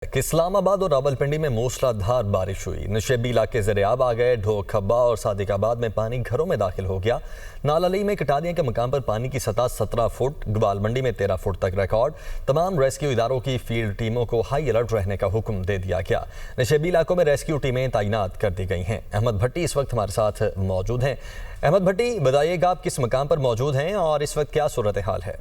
इस्लामाबाद और रावलपिंडी में मूसलाधार बारिश हुई। नशेबी इलाके ज़ेरे-आब आ गए। ढोक खब्बा और सादिकाबाद में पानी घरों में दाखिल हो गया। नालाली में कटारिया के मकाम पर पानी की सतह 17 फुट, ग्वाल मंडी में 13 फुट तक रिकॉर्ड। तमाम रेस्क्यू इदारों की फील्ड टीमों को हाई अलर्ट रहने का हुक्म दे दिया गया। नशेबी इलाकों में रेस्क्यू टीमें तैनात कर दी गई हैं। अहमद भट्टी इस वक्त हमारे साथ मौजूद हैं। अहमद भट्टी, बताइएगा आप किस मकाम पर मौजूद हैं और इस वक्त क्या सूरत हाल है?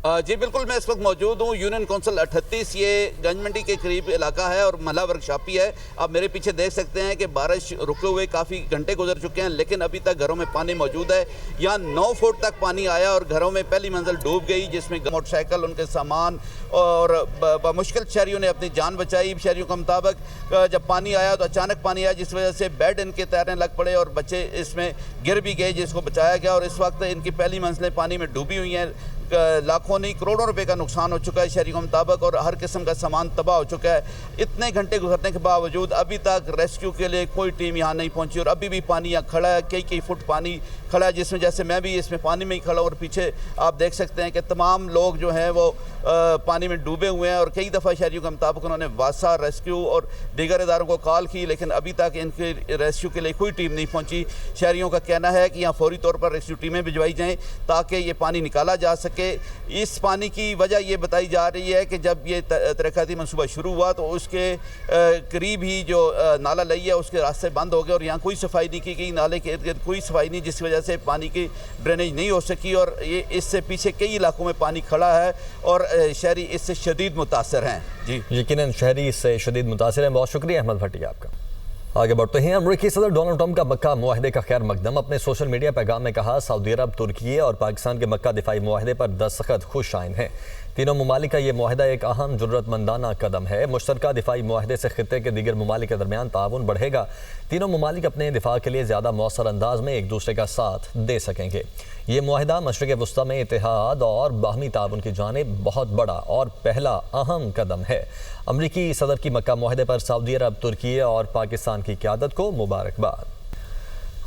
जी बिल्कुल, मैं इस वक्त मौजूद हूँ यूनियन काउंसिल 38। ये गंज मंडी के करीब इलाका है और मला वर्कशॉपी है। आप मेरे पीछे देख सकते हैं कि बारिश रुके हुए काफ़ी घंटे गुजर चुके हैं, लेकिन अभी तक घरों में पानी मौजूद है। यहाँ 9 फुट तक पानी आया और घरों में पहली मंजिल डूब गई, जिसमें मोटरसाइकिल, उनके सामान और मुश्किल शहरियों ने अपनी जान बचाई। शहरियों के मुताबिक जब पानी आया तो अचानक पानी आया, जिस वजह से बेड इनके तैरने लग पड़े और बच्चे इसमें गिर भी गए, जिसको बचाया गया। और इस वक्त इनकी पहली मंजिलें पानी में डूबी हुई हैं। लाखों नहीं करोड़ों रुपए का नुकसान हो चुका है शहरियों के मुताबिक और हर किस्म का सामान तबाह हो चुका है। इतने घंटे गुजरने के बावजूद अभी तक रेस्क्यू के लिए कोई टीम यहाँ नहीं पहुँची और अभी भी पानी यहाँ खड़ा है। कई फुट पानी खड़ा है, जिसमें जैसे मैं भी इसमें पानी में ही खड़ा हूँ और पीछे आप देख सकते हैं कि तमाम लोग जो हैं वो पानी में डूबे हुए हैं। और कई दफ़ा शहरियों के मुताबिक उन्होंने वासा, रेस्क्यू और दीगर इदारों को कॉल की, लेकिन अभी तक इनके रेस्क्यू के लिए कोई टीम नहीं पहुँची। शहरियों का कहना है कि यहाँ फौरी तौर पर रेस्क्यू टीमें भिजवाई जाएँ ताकि ये पानी निकाला जा सके। इस पानी की वजह ये बताई जा रही है कि जब ये तरक्याती मनसूबा शुरू हुआ तो उसके करीब ही जो नाला लई है उसके रास्ते बंद हो गए और यहाँ कोई सफाई नहीं की गई। नाले के इर्द गिर्द कोई सफाई नहीं, जिस वजह से पानी की ड्रेनेज नहीं हो सकी और ये इससे पीछे कई इलाकों में पानी खड़ा है और शहरी इससे शदीद मुतासर हैं। जी यकीनन शहरी इससे शदीद मुतासर हैं। बहुत शुक्रिया अहमद भट्टी आपका। आगे बढ़ते हैं। अमेरिकी सदर डोनाल्ड ट्रंप का मक्का मुआहदे का खैर मकदम। अपने सोशल मीडिया पैगाम में कहा, सऊदी अरब, तुर्की और पाकिस्तान के मक्का दिफाई मुआहदे पर दस्तखत खुश आइन हैं। तीनों ममालिक का ये मुआहदा एक अहम जुर्रतमंदाना कदम है। मुश्तरका दिफाई मुआहदे से खित्ते के दीगर ममालिक के दरमियान ताउन बढ़ेगा। तीनों ममालिक अपने दिफा के लिए ज़्यादा मौसर अंदाज में एक दूसरे का साथ दे सकेंगे। ये मुआहदा मशरिक़ वस्ता में इत्तेहाद और बाहमी ताउन की जानिब बहुत बड़ा और पहला अहम कदम है। अमरीकी सदर की मक्का मुआहदे पर सऊदी अरब, तुर्की और पाकिस्तान की क़यादत को मुबारकबाद।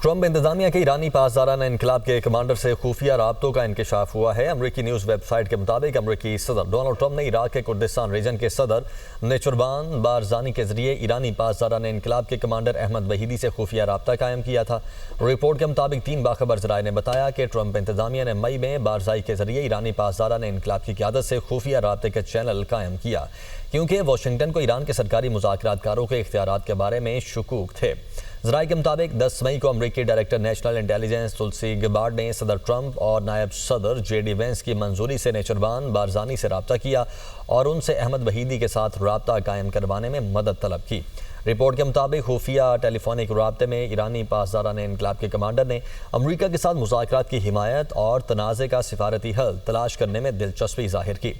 ट्रंप इंतजामिया के ईरानी पासदाराना इनकलाब के कमांडर से खुफिया राब्तों का इंकशाफ हुआ है। अमरीकी न्यूज़ वेबसाइट के मुताबिक अमरीकी सदर डोनाल्ड ट्रंप ने इराक के कुर्दिस्तान रीजन के सदर नेचुरबान बारजानी के जरिए ईरानी पासदाराना इनकलाब के कमांडर अहमद वहीदी से खुफिया राब्ता कायम किया था। रिपोर्ट के मुताबिक 3 बाखबर ज़राए ने बताया कि ट्रंप इंतजामिया ने मई में बारजाई के जरिए ईरानी पासदाराना इनकलाब की क़यादत से खुफिया राब्ते के चैनल कायम किया, क्योंकि वाशिंगटन को ईरान के सरकारी मुज़ाकरातकारों के इख्तियारात के बारे में शुकूक थे। ज़राए के मुताबिक 10 मई को अमरीकी डायरेक्टर नेशनल इंटेलिजेंस तुलसी गबार्ड ने सदर ट्रंप और नायब सदर JD वेंस की मंजूरी से नेचुरबान बारजानी से रब्ता किया और उनसे अहमद वहीदी के साथ रब्ता कायम करवाने में मदद तलब की। रिपोर्ट के मुताबिक खुफिया टेलीफोनिक राब्ते में ईरानी पासदाराना इनकलाब के कमांडर ने अमरीका के साथ मुज़ाकरात की हिमायत और तनाज़े का सिफारती हल तलाश करने में दिलचस्पी जाहिर की।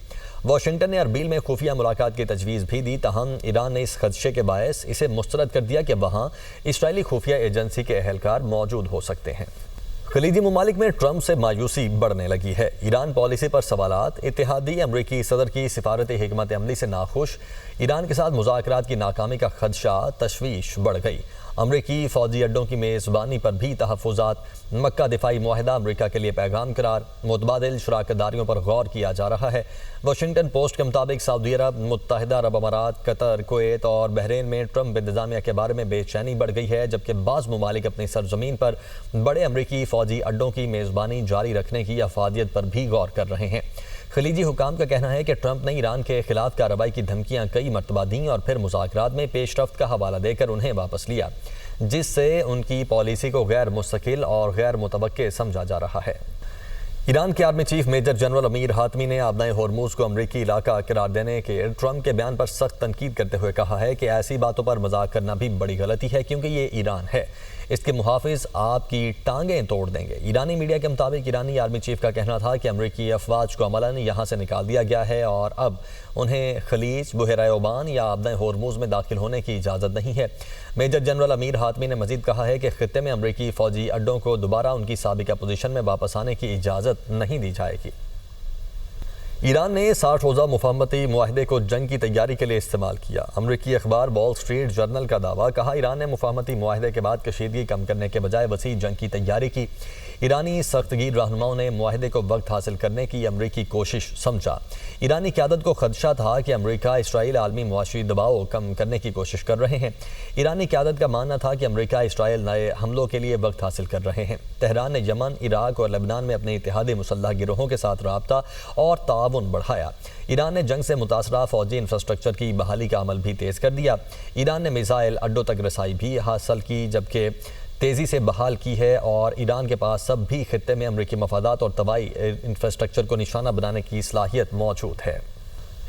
वाशिंगटन ने अरबील में खुफिया मुलाकात की तजवीज़ भी दी, तहम ईरान ने इस खदशे के बायस इसे मुस्तरद कर दिया कि वहाँ इसराइली खुफिया एजेंसी के अहलकार मौजूद हो सकते हैं। खलीजी ममालिक में ट्रंप से मायूसी बढ़ने लगी है। ईरान पॉलिसी पर सवालात। इत्तेहादी अमरीकी सदर की सिफारती हिकमत अमली से नाखुश। ईरान के साथ मुज़ाकरात की नाकामी का खदशा, तशवीश बढ़ गई। अमरीकी फ़ौजी अड्डों की मेज़बानी पर भी तहफ़्फ़ुज़ात। मक्का दिफाई मुआहदा अमरीका के लिए पैगाम करार। मुतबादिल शराकतदारियों पर गौर किया जा रहा है। वाशिंगटन पोस्ट के मुताबिक सऊदी अरब, मुत्तहिदा अरब अमारात, कतर, कुवैत और बहरीन में ट्रंप इंतजामिया के बारे में बेचैनी बढ़ गई है, जबकि बाज़ ममालिक अपनी सरजमीन पर बड़े अमरीकी फ़ौजी अड्डों की मेज़बानी जारी रखने की अफादियत पर भी गौर कर रहे हैं। खलीजी हुकाम का कहना है कि ट्रंप ने ईरान के खिलाफ कार्रवाई की धमकियां कई मरतबा दी और फिर मुज़ाकरात में पेशरफ्त का हवाला देकर उन्हें वापस लिया, जिससे उनकी पॉलिसी को गैर मुस्तकिल और गैर मुतवक्के समझा जा रहा है। ईरान के army chief major general Amir Hatami ने आबनाए होर्मुज़ को अमरीकी इलाका करार देने के ट्रंप के बयान पर सख्त तनकीद करते हुए कहा है कि ऐसी बातों पर मजाक करना भी बड़ी गलती है, क्योंकि ये ईरान है। इसके मुहाफिज आपकी टांगें तोड़ देंगे। ईरानी मीडिया के मुताबिक ईरानी आर्मी चीफ का कहना था कि अमरीकी अफवाज को अमलन यहाँ से निकाल दिया गया है और अब उन्हें खलीज, बहरा ओमान या आबनाए होर्मुज़ में दाखिल होने की इजाज़त नहीं है। मेजर जनरल अमीर हातमी ने मजीद कहा है कि खित्ते में अमरीकी फ़ौजी अड्डों को दोबारा उनकी साबिका पोजीशन में वापस आने की इजाज़त नहीं दी जाएगी। ईरान ने 60 रोज़ा मुफाहमती मुआहदे को जंग की तैयारी के लिए इस्तेमाल किया। अमरीकी अखबार वॉल स्ट्रीट जर्नल का दावा। कहा, ईरान ने मुफाहमती मुआहदे के बाद कशीदगी कम करने के बजाय वसी जंग की तैयारी की। ईरानी सख्तगीर रहनुमाओं ने मुआहदे को वक्त हासिल करने की अमरीकी कोशिश समझा। ईरानी क़यादत को खदशा था कि अमरीका इसराइल आलमी मुआशी दबाव कम करने की कोशिश कर रहे हैं। ईरानी क़यादत का मानना था कि अमरीका इसराइल नए हमलों के लिए वक्त हासिल कर रहे हैं। तेहरान ने यमन, इराक और लेबनान में अपने इत्तेहादी मुसल्लह गिरोहों के साथ राब्ता और ताउन बढ़ाया। ईरान ने जंग से मुतासरा फौजी इंफ्रास्ट्रक्चर की बहाली का अमल भी तेज़ कर दिया। ईरान ने मिसाइल अड्डों तक रसाई भी हासिल की, जबकि तेज़ी से बहाल की है और ईरान के पास सब भी खित्ते में अमरीकी मफादात और तबाही इंफ्रास्ट्रक्चर को निशाना बनाने की सलाहियत मौजूद है।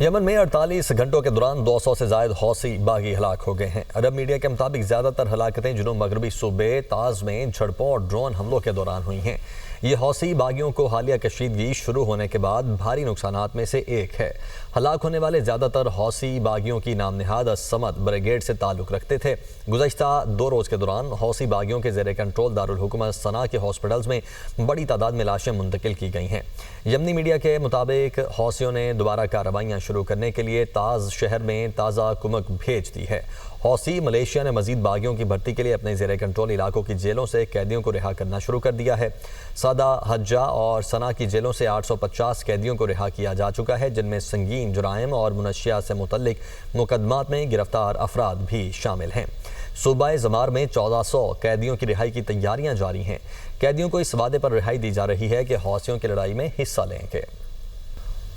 यमन में 48 घंटों के दौरान 200 से ज़ायद हौसी बागी हलाक हो गए हैं। अरब मीडिया के मुताबिक ज़्यादातर हलाकतें जुनूब मगरबी सूबे ताज में झड़पों और ड्रोन हमलों के दौरान हुई हैं। ये हौसी बागियों को हालिया कशीदगी शुरू होने के बाद भारी नुकसानात में से एक है। हलाक होने वाले ज़्यादातर हौसी बागियों की नाम नहाद असमद ब्रिगेड से ताल्लुक़ रखते थे। गुज़श्ता 2 रोज़ के दौरान हौसी बागियों के ज़ेरे कंट्रोल दारुल हुकूमत सना के हॉस्पिटल्स में बड़ी तादाद में लाशें मुंतकिल की गई हैं। यमनी मीडिया के मुताबिक हौसियों ने दोबारा कार्रवाइयाँ शुरू करने के लिए ताज शहर में ताज़ा कुमक भेज दी है। हौसी मलेशिया ने मजीद बागियों की भर्ती के लिए अपने ज़ेरे कंट्रोल इलाकों की जेलों से कैदियों को रिहा करना शुरू कर दिया है। सादा, हज्जा और सना की जेलों से 850 कैदियों को रिहा किया जा चुका है, जिनमें संगीन जुराइम और मुनशियात से मुतल्लिक मुकदमात में गिरफ्तार अफराद भी शामिल हैं। सूबा ज़मार में 1400 कैदियों की रिहाई की तैयारियां जारी हैं। कैदियों को इस वादे पर रिहाई दी जा रही है कि हौसियों की लड़ाई में हिस्सा लेंगे।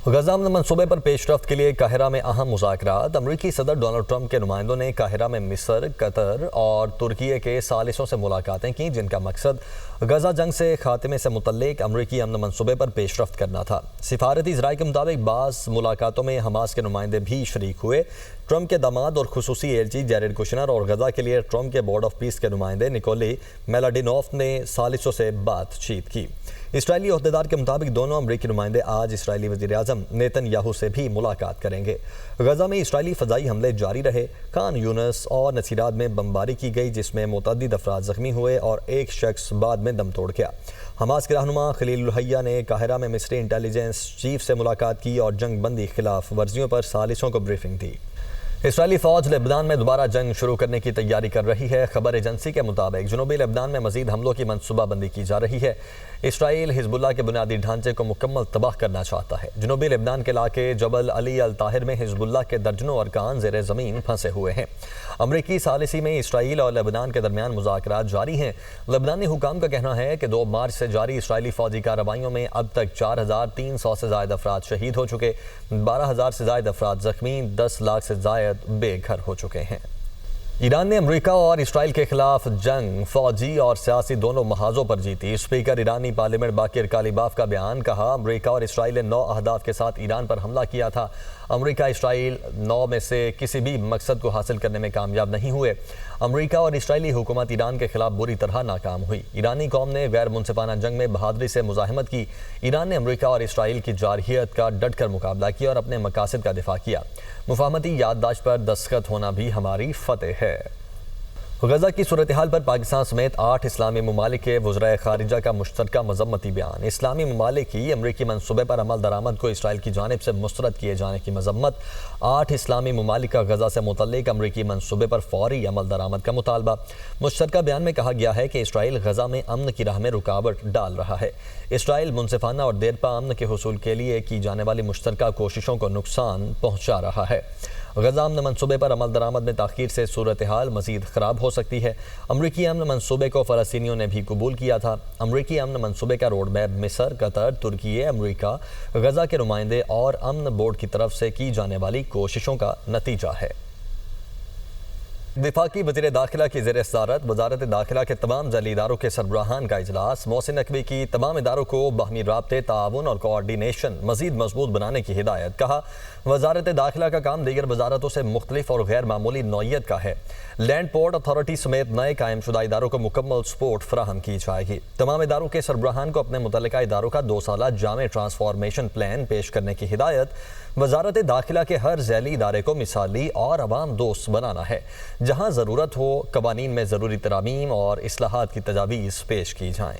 गज़ा अमन मंसूबे पर पेशरफ्त के लिए काहिरा में अहम मुज़ाकरात। अमरीकी सदर डोनाल्ड ट्रंप के नुमाइंदों ने काहिरा में मिस्र, कतर और तुर्की के सालिसों से मुलाकातें की, जिनका मकसद गज़ा जंग से खात्मे से मुतल्लिक अमरीकी अमन मंसूबे पर पेशरफ्त करना था। सिफारती ज़राए के मुताबिक बाज़ मुलाकातों में हमास के नुमाइंदे भी शरीक हुए। ट्रंप के दामाद और खुसूसी एलची जैरेड कुशनर और गज़ा के लिए ट्रंप के बोर्ड ऑफ पीस के नुमाइंदे निकोली मेलाडिनोफ ने सालिसों से बातचीत की। इसराइली अहदेदार के मुताबिक दोनों अमरीकी नुमाइंदे आज इसराइली वज़ीर-ए-आज़म नेतन्याहू से भी मुलाकात करेंगे। गज़ा में इसराइली फ़ज़ाई हमले जारी रहे। खान यूनिस और नसीरात में बमबारी की गई, जिसमें मुतअद्दिद अफराद ज़ख्मी हुए और एक शख्स बाद में दम तोड़ गया। हमास के रहनुमा खलील हैया ने काहिरा में मिस्री इंटेलिजेंस चीफ से मुलाकात की और जंग बंदी खिलाफ वर्जियों पर सालिसों को ब्रीफिंग दी। इसराइली फ़ौज लेबनान में दोबारा जंग शुरू करने की तैयारी कर रही है। खबर एजेंसी के मुताबिक जनूबी लेबनान में मजीद हमलों की मनसूबाबंदी की जा रही है। इसराइल हिजबुल्लाह के बुनियादी ढांचे को मुकम्मल तबाह करना चाहता है। जनूबी लेबनान के इलाके जबल अली अल ताहिर में हिजबुल्लाह के दर्जनों अरकान ज़ेरे ज़मीन फंसे हुए हैं। अमरीकी सालिसी में इसराइल और लेबनान के दरमियान मुज़ाकरात जारी हैं। लेबनानी हुकाम का कहना है कि 2 मार्च से जारी इसराइली फ़ौजी कार्रवाइयों में अब तक 4300 से ज़ायद अफराद शहीद हो चुके, 12000 से ज़ायद अफराद ज़ख्मी, 10 लाख से ज़ायद बेघर हो चुके हैं। ईरान ने अमेरिका और इसराइल के खिलाफ जंग फौजी और सियासी दोनों महाजों पर जीती। स्पीकर ईरानी पार्लियामेंट बाकिर कालीबाफ का बयान कहा, अमेरिका और इसराइल ने 9 अहदाफ के साथ ईरान पर हमला किया था। अमेरिका इसराइल 9 में से किसी भी मकसद को हासिल करने में कामयाब नहीं हुए। अमेरिका और इसराइली हुकूमत ईरान के खिलाफ बुरी तरह नाकाम हुई। ईरानी कौम ने गैर मुनसिफाना जंग में बहादुरी से मुजाहिमत की। ईरान ने अमेरिका और इसराइल की जारहियत का डट कर मुकाबला किया और अपने मकासद का दिफा किया। मुफाहमती याददाश्त पर दस्तखत होना भी हमारी फतेह है। गज़ा की सूरत हाल पर पाकिस्तान समेत 8 इस्लामी ममालिक के वज़राए खारिजा का मुश्तरका मजम्मती बयान। इस्लामी ममालिक की अमरीकी मनसूबे पर अमल दरामद को इसराइल की जानिब से मुस्तरद किए जाने की मजम्मत। 8 इस्लामी ममालिक का गज़ा से मुतल्लिक अमरीकी मनसूबे पर फौरी अमल दरामद का मुतालबा। मुश्तरका बयान में कहा गया है कि इसराइल गज़ा में अमन की राह में रुकावट डाल रहा है। इसराइल मुनसिफाना और देरपा अमन के हुसूल के लिए की जाने वाली मुश्तरका कोशिशों को नुकसान पहुँचा रहा है। गज़ा अमन मनसूबे पर अमल दरामद में ताख़ीर से सूरत हाल मज़ीद ख़राब हो सकती है। अमरीकी अमन मनसूबे को फ़लस्तीनियों ने भी कबूल किया था। अमरीकी अमन मनसूबे का रोड मैप मिस्र, कतर, तुर्की, अमरीका, गज़ा के नुमाइंदे और अमन बोर्ड की तरफ से की जाने वाली कोशिशों का नतीजा है। वफाकी वज़ीर दाखिला की ज़ेर सदारत वज़ारत दाखिला के तमाम ज़ैली इदारों के सरबराहान का इजलास। मोहसिन नकवी की तमाम इदारों को बाहमी राब्ते, ताउन और कोऑर्डिनेशन मज़ीद मजबूत बनाने की हिदायत। कहा, वज़ारत दाखिला का काम दीगर वज़ारतों से मुख्तलिफ और गैर मामूली नौइयत का है। लैंड पोर्ट अथॉरिटी समेत नए कायम शुदा इदारों को मुकम्मल सपोर्ट फराहम की जाएगी। तमाम इदारों के सरबराहान को अपने मुतल्लिका इदारों का 2 साला जामे ट्रांसफॉर्मेशन प्लान पेश करने की हिदायत। वज़ारत दाखिला के हर ज़ैली इदारे को मिसाली और अवाम दोस्त बनाना है। जहाँ ज़रूरत हो कवानीन में ज़रूरी तरामीम और इस्लाहात की तजावीज़ पेश की जाएँ।